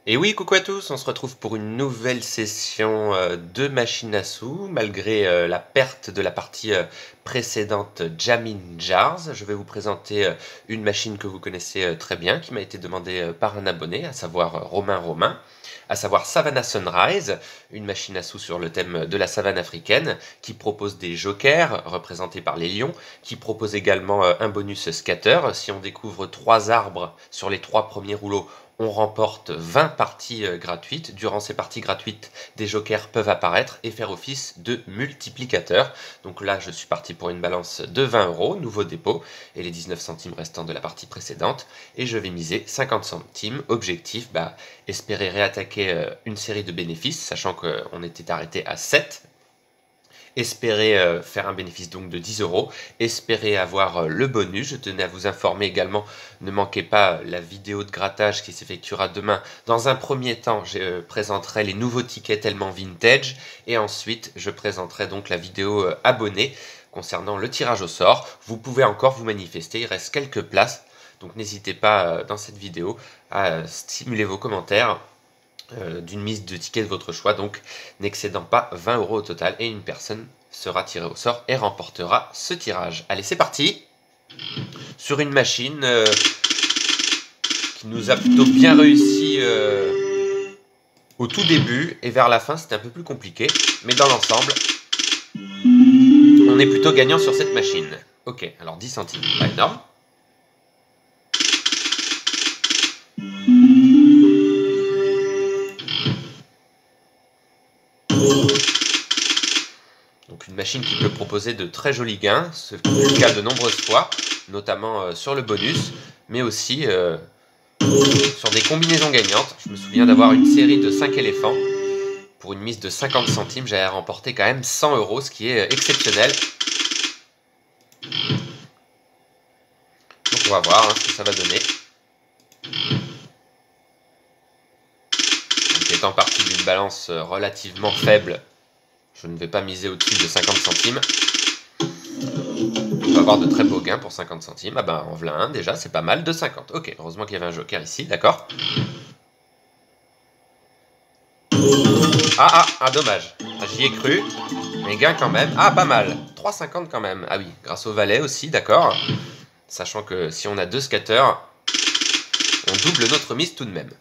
Et oui, coucou à tous, on se retrouve pour une nouvelle session de machine à sous, malgré la perte de la partie précédente Jamin Jars. Je vais vous présenter une machine que vous connaissez très bien, qui m'a été demandée par un abonné, à savoir Romain, à savoir Savannah Sunrise, une machine à sous sur le thème de la savane africaine, qui propose des jokers représentés par les lions, qui propose également un bonus scatter. Si on découvre 3 arbres sur les 3 premiers rouleaux, on remporte 20 parties gratuites. Durant ces parties gratuites, des jokers peuvent apparaître et faire office de multiplicateurs. Donc là, je suis parti pour une balance de 20 €, nouveau dépôt, et les 19 centimes restants de la partie précédente. Et je vais miser 50 centimes. Objectif, espérer réattaquer une série de bénéfices, sachant qu'on était arrêté à 7. Espérer faire un bénéfice donc de 10 €, espérer avoir le bonus. Je tenais à vous informer également, ne manquez pas la vidéo de grattage qui s'effectuera demain. Dans un premier temps, je présenterai les nouveaux tickets tellement vintage, et ensuite je présenterai donc la vidéo abonnée concernant le tirage au sort. Vous pouvez encore vous manifester, il reste quelques places, donc n'hésitez pas dans cette vidéo à stimuler vos commentaires d'une mise de tickets de votre choix, donc n'excédant pas 20 € au total, et une personne sera tirée au sort et remportera ce tirage. Allez, c'est parti sur une machine qui nous a plutôt bien réussi au tout début, et vers la fin c'était un peu plus compliqué, mais dans l'ensemble on est plutôt gagnant sur cette machine. Ok, alors 10 centimes, pas énorme. Donc une machine qui peut proposer de très jolis gains, ce qui est le cas de nombreuses fois, notamment sur le bonus, mais aussi sur des combinaisons gagnantes. Je me souviens d'avoir une série de 5 éléphants. Pour une mise de 50 centimes, j'avais remporté quand même 100 €, ce qui est exceptionnel. Donc on va voir ce que ça va donner. Donc étant parti d'une balance relativement faible, je ne vais pas miser au-dessus de 50 centimes. On va avoir de très beaux gains pour 50 centimes. Ah ben en voilà un déjà, c'est pas mal, de 50. Ok, heureusement qu'il y avait un joker ici, d'accord. Dommage. J'y ai cru, mais gain quand même. Ah, pas mal. 3,50 quand même. Ah oui, grâce au valet aussi, d'accord. Sachant que si on a 2 scatters, on double notre mise tout de même.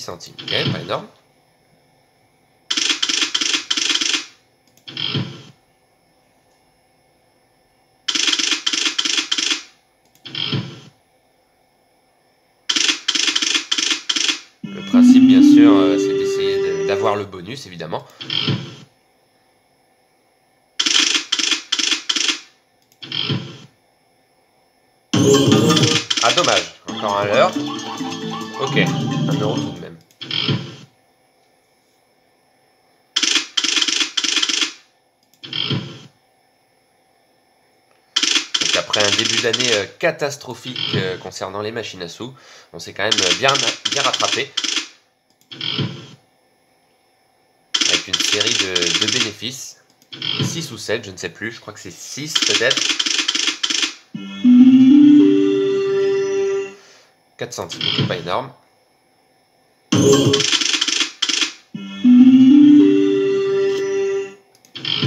Centimes. Ok, pas énorme. Le principe, bien sûr, c'est d'essayer d'avoir le bonus, évidemment. Ah, dommage. Encore un leurre. Ok, 1 € tout de même. Donc après un début d'année catastrophique concernant les machines à sous, on s'est quand même bien rattrapé. Avec une série de bénéfices. 6 ou 7, je ne sais plus, je crois que c'est 6 peut-être. 4 centimes, donc pas énorme.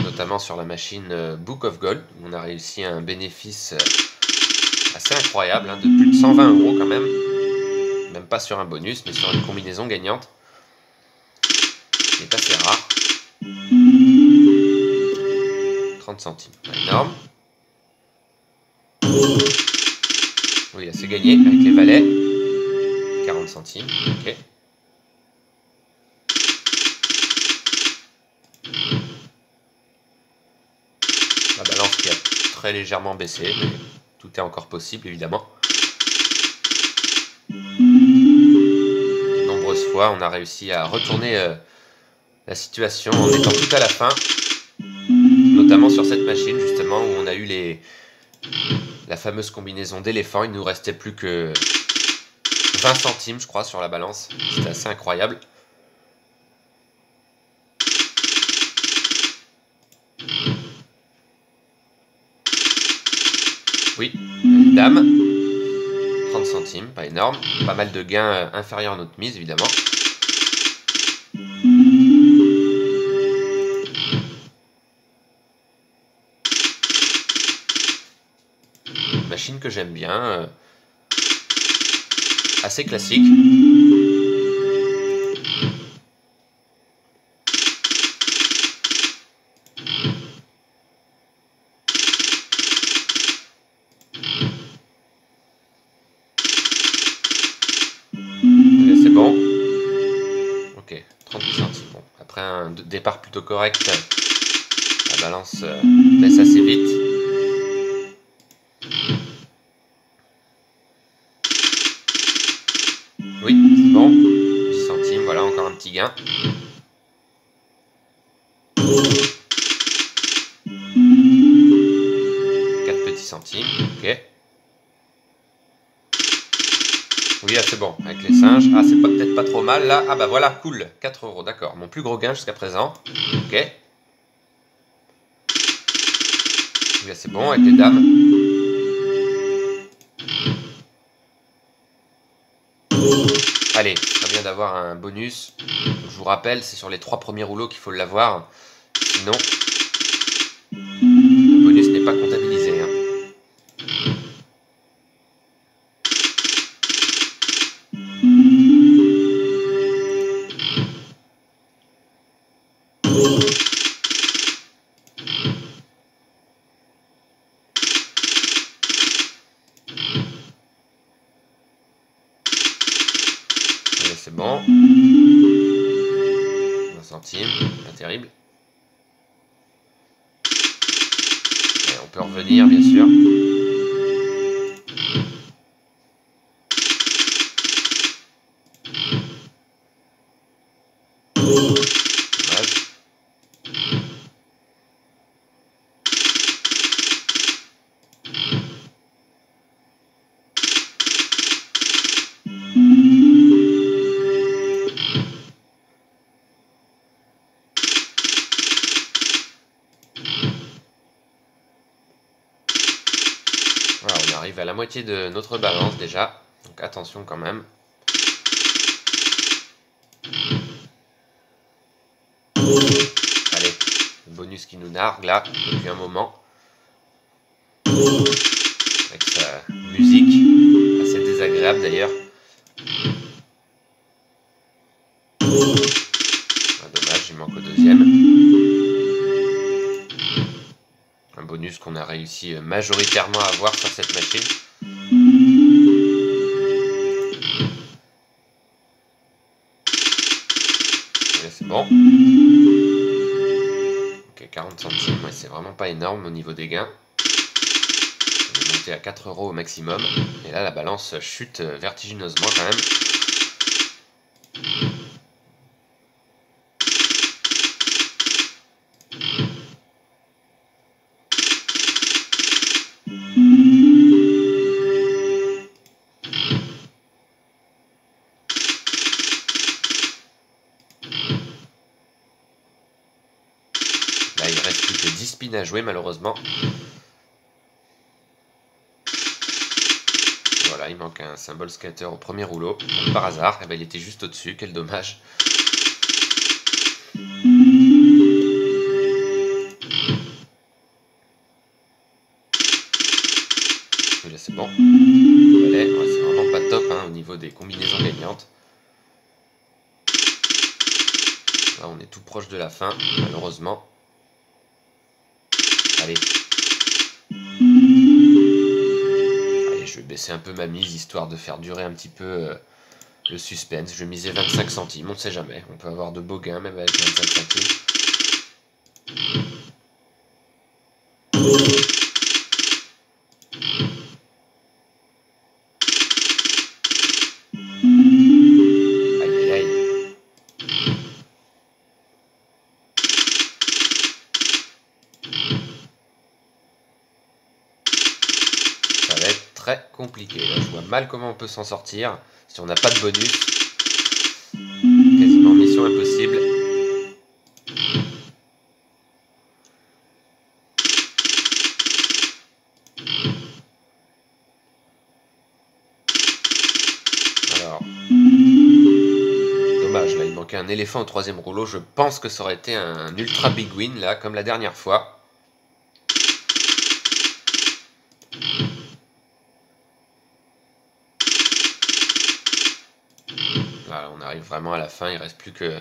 Notamment sur la machine Book of Gold, où on a réussi un bénéfice assez incroyable, de plus de 120 € quand même. Même pas sur un bonus, mais sur une combinaison gagnante. Qui est assez rare. 30 centimes, pas énorme. Oui, là c'est gagné avec les valets. 40 centimes, ok. La balance qui a très légèrement baissé, mais tout est encore possible évidemment. De nombreuses fois, on a réussi à retourner la situation en étant tout à la fin. Notamment sur cette machine justement où on a eu la fameuse combinaison d'éléphants. Il nous restait plus que 20 centimes je crois sur la balance. C'était assez incroyable. Oui, dame. 30 centimes, pas énorme. Pas mal de gains inférieurs à notre mise, évidemment. Machine que j'aime bien. Assez classique. Allez, c'est bon. Ok, 38 centimes. Bon, après un départ plutôt correct, la balance baisse assez vite. Oui, c'est bon. 10 centimes, voilà, encore un petit gain. 4 petits centimes, ok. Oui, ah, c'est bon, avec les singes. Ah, c'est peut-être pas trop mal, là. Ah, bah voilà, cool. 4 euros, d'accord. Mon plus gros gain jusqu'à présent. Ok. Oui, ah, c'est bon, avec les dames. Allez, ça bien d'avoir un bonus. Je vous rappelle, c'est sur les 3 premiers rouleaux qu'il faut l'avoir. Sinon, le bonus n'est pas comptabilisé. Hein. Allez, c'est bon. 20 centimes, pas terrible. Et on peut revenir, bien sûr. Dommage. Voilà, on arrive à la moitié de notre balance déjà. Donc attention quand même. Allez, le bonus qui nous nargue là, depuis un moment. Avec sa musique, assez désagréable d'ailleurs. Ah, dommage, il manque au deuxième. Un bonus qu'on a réussi majoritairement à avoir sur cette machine. C'est bon. Ok, 40 centimes, ouais, c'est vraiment pas énorme au niveau des gains. On est monté à 4 euros au maximum. Et là, la balance chute vertigineusement quand même. Là, il reste plus que 10 spins à jouer malheureusement. Voilà, il manque un symbole scatter au premier rouleau. Comme par hasard, eh ben, il était juste au-dessus, quel dommage. Là, c'est bon. Allez, ouais, c'est vraiment pas top hein, au niveau des combinaisons gagnantes. Là, on est tout proche de la fin, malheureusement. Allez. Allez, je vais baisser un peu ma mise, histoire de faire durer un petit peu le suspense. Je vais miser 25 centimes, on ne sait jamais. On peut avoir de beaux gains, même avec 25 centimes. Aïe, aïe, aïe. Ça va être très compliqué. Là, je vois mal comment on peut s'en sortir si on n'a pas de bonus. Quasiment mission impossible. Alors, dommage, là, il manquait un éléphant au troisième rouleau. Je pense que ça aurait été un ultra big win, là, comme la dernière fois. Là, on arrive vraiment à la fin, il reste plus que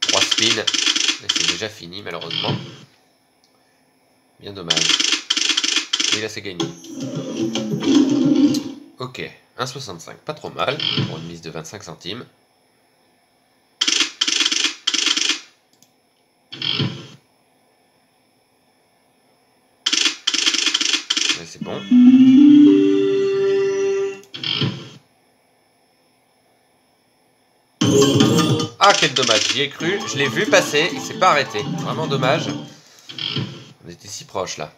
3 spins. Et c'est déjà fini, malheureusement. Bien dommage. Et là, c'est gagné. Ok, 1,65, pas trop mal, pour une mise de 25 centimes. Ouais, c'est bon. Ah, quel dommage, j'y ai cru, je l'ai vu passer, il s'est pas arrêté. Vraiment dommage. On était si proches, là.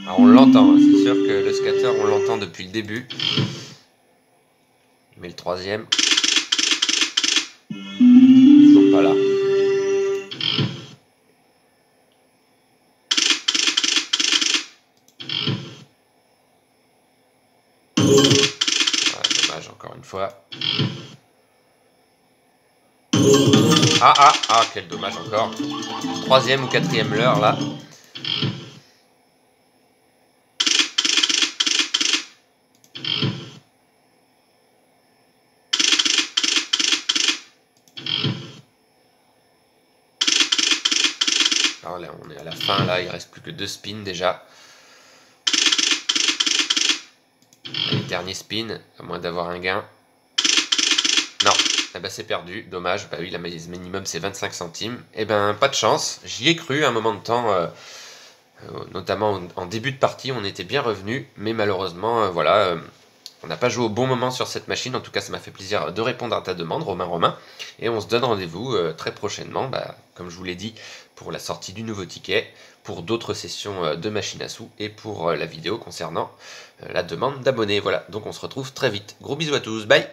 Alors, on l'entend, hein. C'est sûr que le scatter, on l'entend depuis le début. Mais le troisième... toujours pas là. Ouais, dommage, encore une fois. Ah, quel dommage encore. Troisième ou quatrième leurre, là. Alors là, on est à la fin, là, il reste plus que 2 spins déjà. Allez, dernier spin, à moins d'avoir un gain. Non, eh ben, c'est perdu, dommage. Bah oui, la mise minimum c'est 25 centimes. Eh ben, pas de chance, j'y ai cru un moment de temps, notamment en début de partie, on était bien revenu, mais malheureusement, voilà, on n'a pas joué au bon moment sur cette machine. En tout cas, ça m'a fait plaisir de répondre à ta demande, Romain. Et on se donne rendez-vous très prochainement, bah, comme je vous l'ai dit, pour la sortie du nouveau ticket, pour d'autres sessions de machine à sous et pour la vidéo concernant la demande d'abonnés. Voilà, donc on se retrouve très vite. Gros bisous à tous, bye!